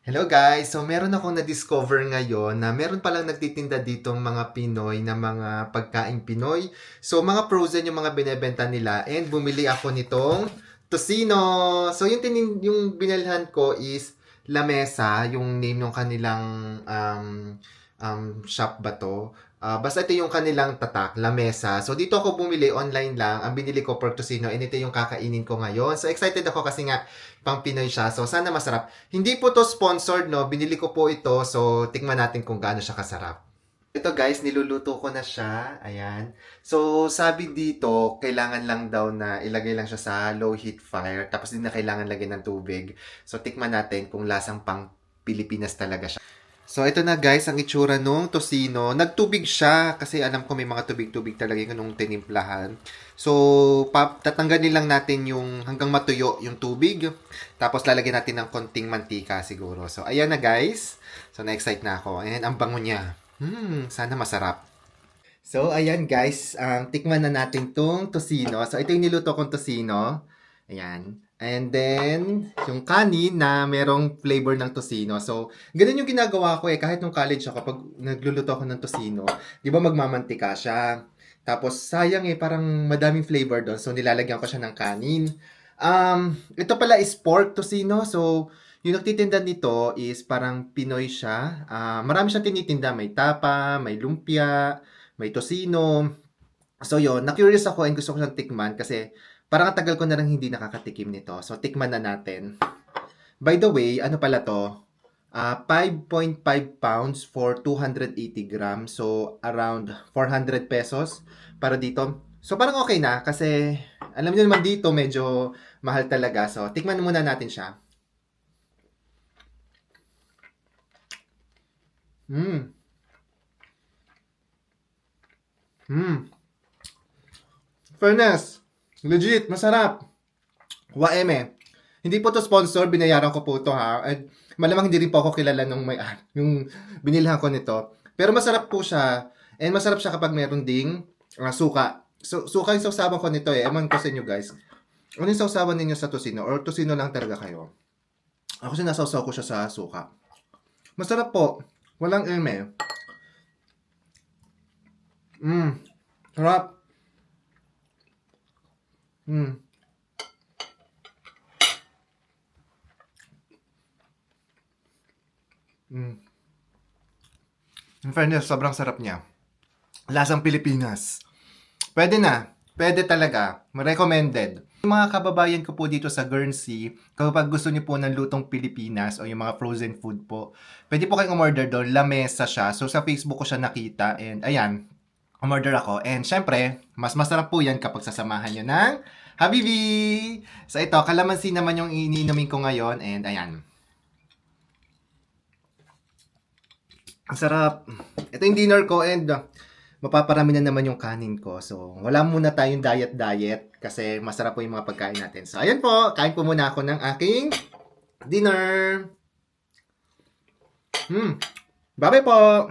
Hello guys! So meron akong na-discover ngayon na meron palang nagtitinda ditong mga Pinoy na mga pagkaing Pinoy. So mga frozen yung mga binebenta nila and bumili ako nitong tocino. So yung binilhan ko is La Mesa, yung name ng kanilang shop ba to? Basta ito yung kanilang tatak, La Mesa. So dito ako bumili online lang. Ang binili ko pork tocino and ito yung kakainin ko ngayon. So excited ako kasi nga pang Pinoy siya. So sana masarap. Hindi po to sponsored, no? Binili ko po ito. So tikman natin kung gaano siya kasarap. Ito guys, niluluto ko na siya. Ayan. So sabi dito, kailangan lang daw na ilagay lang siya sa low heat fire. Tapos din na kailangan lagyan ng tubig. So tikman natin kung lasang pang Pilipinas talaga siya. So, ito na guys, ang itsura nung tocino. Nagtubig siya kasi alam ko may mga tubig-tubig talaga yung nung tinimplahan. So, tatanggalin lang natin yung hanggang matuyo yung tubig. Tapos, lalagyan natin ng konting mantika siguro. So, ayan na guys. So, na-excite na ako. And ang bango niya. Sana masarap. So, ayan guys. Tikman na natin tong tocino. So, ito yung niluto kong tocino. Ayan. And then, yung kanin na merong flavor ng tocino. So, ganun yung ginagawa ko kahit nung college ako, pag nagluluto ako ng tocino, di ba magmamantika siya? Tapos, sayang parang madaming flavor doon. So, nilalagyan ko siya ng kanin. Ito pala is pork tocino. So, yung nagtitinda nito is parang Pinoy siya. Marami siyang tinitinda. May tapa, may lumpia, may tocino. So, yun. Na-curious ako and gusto ko siyang tikman kasi parang ang tagal ko na lang hindi nakakatikim nito. So, tikman na natin. By the way, ano pala to? 5.5 pounds for 280 grams. So, around 400 pesos para dito. So, parang okay na kasi alam niyo naman dito medyo mahal talaga. So, tikman muna natin siya. Mm. Mm. Fairness. Legit, masarap. Waeme. Hindi po to sponsor, binayaran ko po to ha. At malamang hindi rin po ako kilala nung may yung binilhan ko nito. Pero masarap po siya. And masarap siya kapag meron ding suka. So, suka yung sausawan ko nito Ewan ko sa inyo guys. Ano yung sausawan ninyo sa tocino? Or tocino lang talaga kayo? Ako sinasawsaw ko siya sa suka. Masarap po. Walang eme. Sarap. Mm. Mm. In fairness, sobrang sarap niya. Lasang Pilipinas. Pwede na. Pwede talaga. Recommended. Yung mga kababayan ko po dito sa Guernsey, kapag gusto niyo po ng lutong Pilipinas o yung mga frozen food po, pwede po kayong umorder doon. La Mesa siya. So sa Facebook ko siya nakita and ayan, umorder ako. And syempre, mas masarap po yan kapag sasamahan nyo ng Habibi! So ito, kalamansi naman yung iniinumin ko ngayon and ayan. Ang sarap. Ito yung dinner ko and mapaparami na naman yung kanin ko. So, wala muna tayong diet-diet kasi masarap po yung mga pagkain natin. So, ayan po. Kain po muna ako ng aking dinner. Bye-bye po.